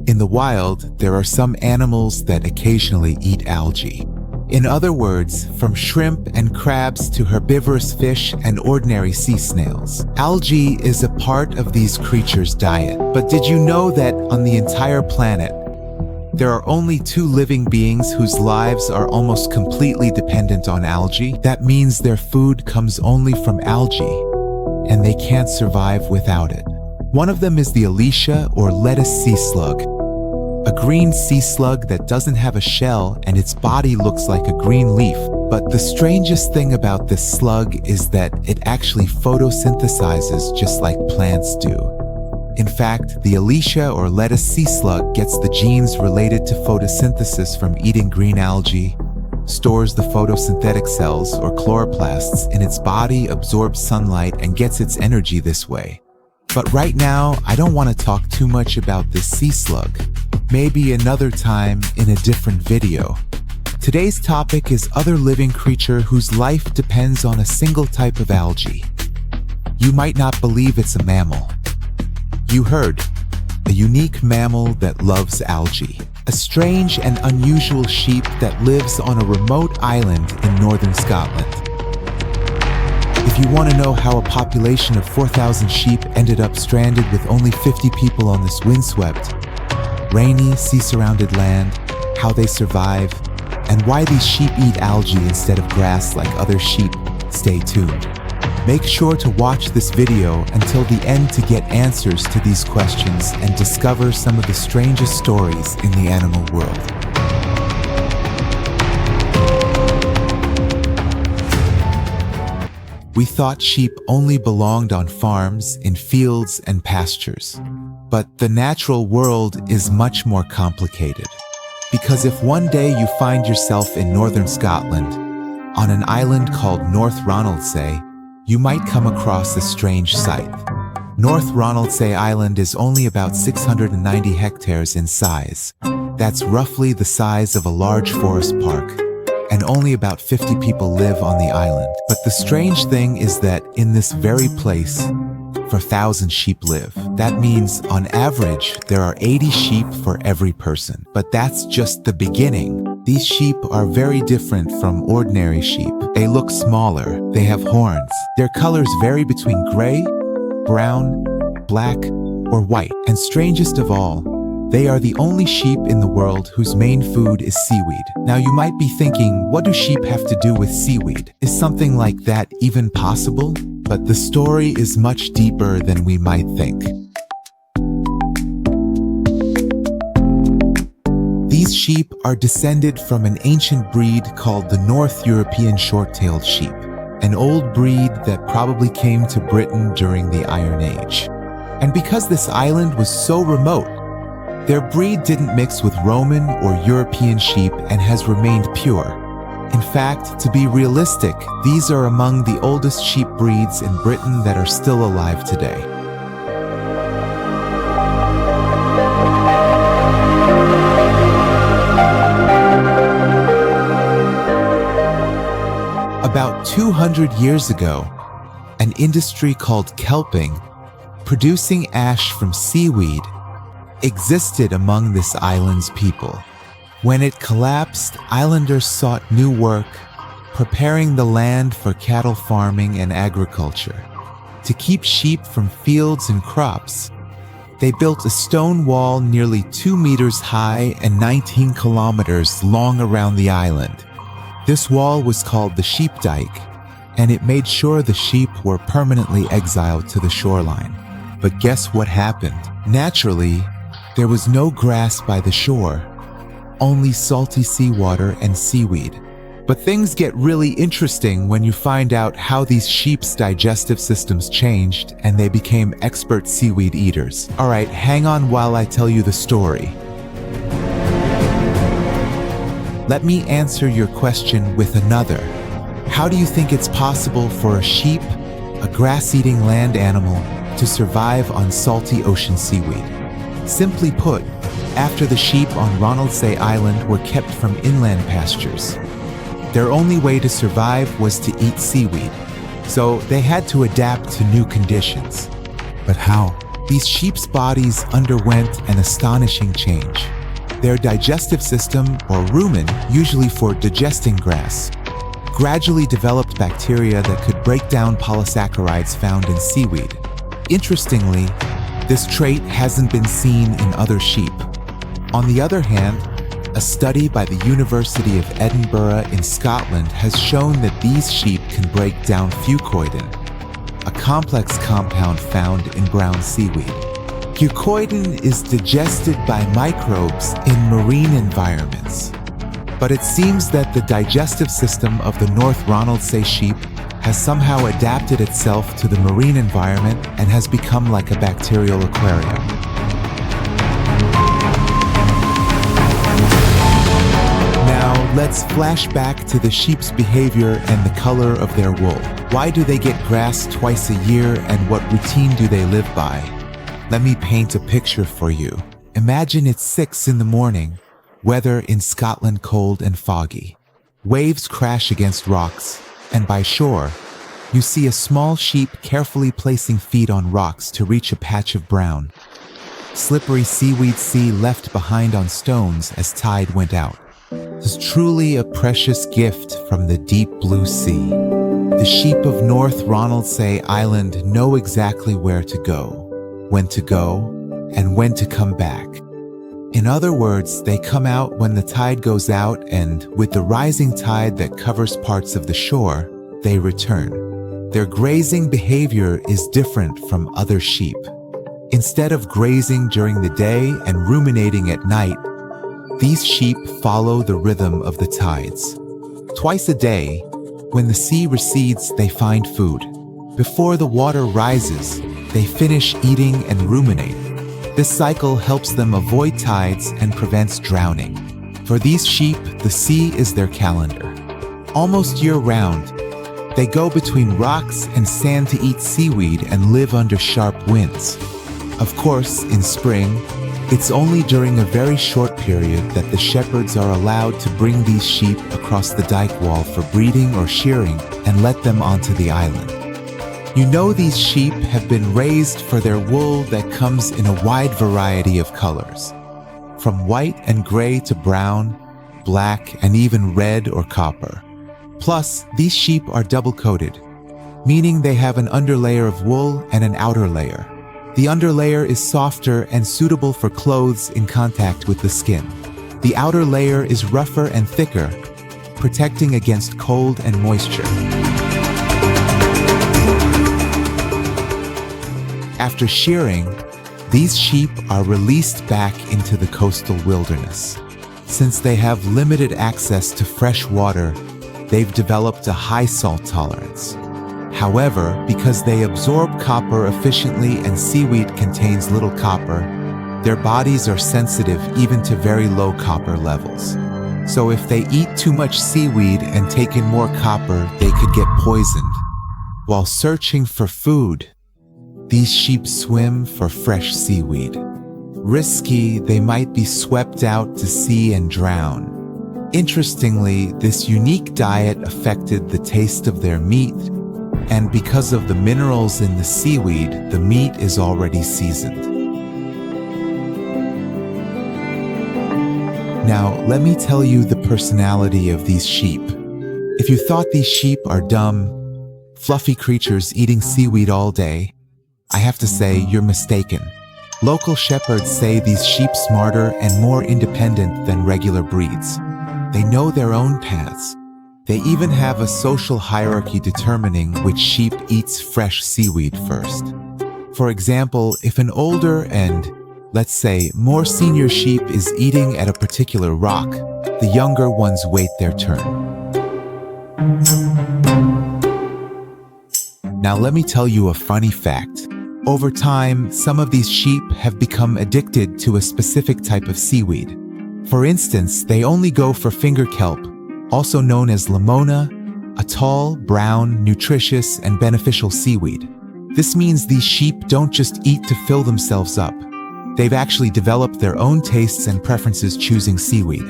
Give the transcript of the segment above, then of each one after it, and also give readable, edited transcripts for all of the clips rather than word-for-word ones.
In the wild, there are some animals that occasionally eat algae. In other words, from shrimp and crabs to herbivorous fish and ordinary sea snails, algae is a part of these creatures' diet. But did you know that on the entire planet, there are only 2 living beings whose lives are almost completely dependent on algae? That means their food comes only from algae, and they can't survive without it. One of them is the Alicia or lettuce sea slug, a green sea slug that doesn't have a shell and its body looks like a green leaf. But the strangest thing about this slug is that it actually photosynthesizes just like plants do. In fact, the Alicia or lettuce sea slug gets the genes related to photosynthesis from eating green algae, stores the photosynthetic cells or chloroplasts in its body, absorbs sunlight, and gets its energy this way. But right now, I don't want to talk too much about this sea slug. Maybe another time in a different video. Today's topic is other living creature whose life depends on a single type of algae. You might not believe it's a mammal. You heard, a unique mammal that loves algae. A strange and unusual sheep that lives on a remote island in northern Scotland. If you want to know how a population of 4,000 sheep ended up stranded with only 50 people on this windswept, rainy, sea-surrounded land, how they survive, and why these sheep eat algae instead of grass like other sheep, stay tuned. Make sure to watch this video until the end to get answers to these questions and discover some of the strangest stories in the animal world. We thought sheep only belonged on farms, in fields and pastures. But the natural world is much more complicated. Because if one day you find yourself in northern Scotland, on an island called North Ronaldsay, you might come across a strange sight. North Ronaldsay Island is only about 690 hectares in size. That's roughly the size of a large forest park, and only about 50 people live on the island. But the strange thing is that in this very place, 4,000 sheep live. That means, on average, there are 80 sheep for every person. But that's just the beginning. These sheep are very different from ordinary sheep. They look smaller, they have horns. Their colors vary between gray, brown, black, or white. And strangest of all, they are the only sheep in the world whose main food is seaweed. Now you might be thinking, what do sheep have to do with seaweed? Is something like that even possible? But the story is much deeper than we might think. These sheep are descended from an ancient breed called the North European short-tailed sheep, an old breed that probably came to Britain during the Iron Age. And because this island was so remote, their breed didn't mix with Roman or European sheep and has remained pure. In fact, to be realistic, these are among the oldest sheep breeds in Britain that are still alive today. About 200 years ago, an industry called kelping, producing ash from seaweed, existed among this island's people. When it collapsed, islanders sought new work, preparing the land for cattle farming and agriculture. To keep sheep from fields and crops, they built a stone wall nearly 2 meters high and 19 kilometers long around the island. This wall was called the sheep dike, and it made sure the sheep were permanently exiled to the shoreline. But guess what happened? Naturally, there was no grass by the shore, only salty seawater and seaweed. But things get really interesting when you find out how these sheep's digestive systems changed and they became expert seaweed eaters. Alright, hang on while I tell you the story. Let me answer your question with another. How do you think it's possible for a sheep, a grass-eating land animal, to survive on salty ocean seaweed? Simply put, after the sheep on Ronaldsay Island were kept from inland pastures, their only way to survive was to eat seaweed, so they had to adapt to new conditions. But how? These sheep's bodies underwent an astonishing change. Their digestive system, or rumen, usually for digesting grass, gradually developed bacteria that could break down polysaccharides found in seaweed. Interestingly, this trait hasn't been seen in other sheep. On the other hand, a study by the University of Edinburgh in Scotland has shown that these sheep can break down fucoidan, a complex compound found in brown seaweed. Fucoidan is digested by microbes in marine environments. But it seems that the digestive system of the North Ronaldsay sheep has somehow adapted itself to the marine environment and has become like a bacterial aquarium. Now, let's flash back to the sheep's behavior and the color of their wool. Why do they get grass twice a year, and what routine do they live by? Let me paint a picture for you. Imagine it's 6 in the morning, weather in Scotland cold and foggy. Waves crash against rocks, and by shore, you see a small sheep carefully placing feet on rocks to reach a patch of brown, slippery seaweed sea left behind on stones as tide went out. It's truly a precious gift from the deep blue sea. The sheep of North Ronaldsay Island know exactly where to go, and when to come back. In other words, they come out when the tide goes out, and with the rising tide that covers parts of the shore, they return. Their grazing behavior is different from other sheep. Instead of grazing during the day and ruminating at night, these sheep follow the rhythm of the tides. Twice a day, when the sea recedes, they find food. Before the water rises, they finish eating and ruminate. This cycle helps them avoid tides and prevents drowning. For these sheep, the sea is their calendar. Almost year-round, they go between rocks and sand to eat seaweed and live under sharp winds. Of course, in spring, it's only during a very short period that the shepherds are allowed to bring these sheep across the dike wall for breeding or shearing and let them onto the island. You know, these sheep have been raised for their wool that comes in a wide variety of colors, from white and gray to brown, black, and even red or copper. Plus, these sheep are double-coated, meaning they have an underlayer of wool and an outer layer. The underlayer is softer and suitable for clothes in contact with the skin. The outer layer is rougher and thicker, protecting against cold and moisture. After shearing, these sheep are released back into the coastal wilderness. Since they have limited access to fresh water, they've developed a high salt tolerance. However, because they absorb copper efficiently and seaweed contains little copper, their bodies are sensitive even to very low copper levels. So if they eat too much seaweed and take in more copper, they could get poisoned. While searching for food, these sheep swim for fresh seaweed. Risky, they might be swept out to sea and drown. Interestingly, this unique diet affected the taste of their meat, and because of the minerals in the seaweed, the meat is already seasoned. Now, let me tell you the personality of these sheep. If you thought these sheep are dumb, fluffy creatures eating seaweed all day, I have to say you're mistaken. Local shepherds say these sheep smarter and more independent than regular breeds. They know their own paths. They even have a social hierarchy determining which sheep eats fresh seaweed first. For example, if an older and, let's say, more senior sheep is eating at a particular rock, the younger ones wait their turn. Now let me tell you a funny fact. Over time, some of these sheep have become addicted to a specific type of seaweed. For instance, they only go for finger kelp, also known as limona, a tall, brown, nutritious, and beneficial seaweed. This means these sheep don't just eat to fill themselves up. They've actually developed their own tastes and preferences choosing seaweed.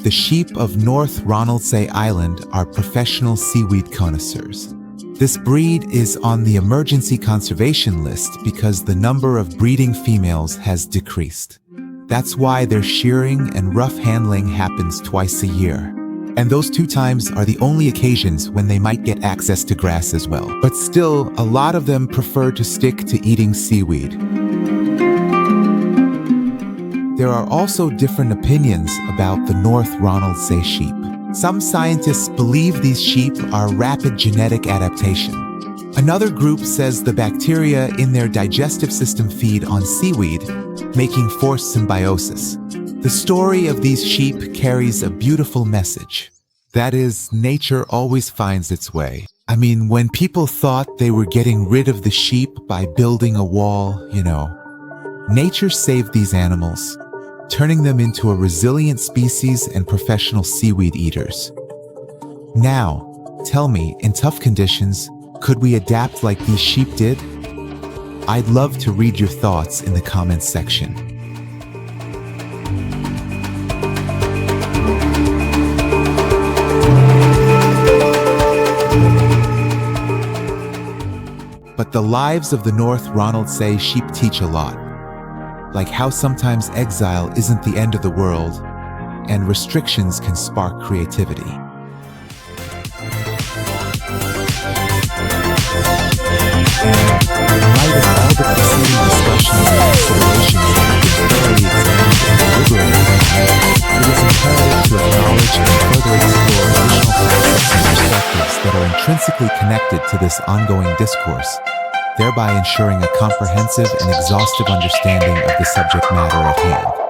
The sheep of North Ronaldsay Island are professional seaweed connoisseurs. This breed is on the emergency conservation list because the number of breeding females has decreased. That's why their shearing and rough handling happens twice a year. And those 2 times are the only occasions when they might get access to grass as well. But still, a lot of them prefer to stick to eating seaweed. There are also different opinions about the North Ronaldsay sheep. Some scientists believe these sheep are rapid genetic adaptation. Another group says the bacteria in their digestive system feed on seaweed, making forced symbiosis. The story of these sheep carries a beautiful message. That is, nature always finds its way. I mean, when people thought they were getting rid of the sheep by building a wall, nature saved these animals, turning them into a resilient species and professional seaweed eaters. Now, tell me, in tough conditions, could we adapt like these sheep did? I'd love to read your thoughts in the comments section. But the lives of the North Ronaldsay sheep teach a lot, like how sometimes exile isn't the end of the world, and restrictions can spark creativity. In light of all the preceding discussions and considerations that have been thoroughly examined and deliberated, it is imperative to acknowledge and further explore additional facets and perspectives that are intrinsically connected to this ongoing discourse, thereby ensuring a comprehensive and exhaustive understanding of the subject matter at hand.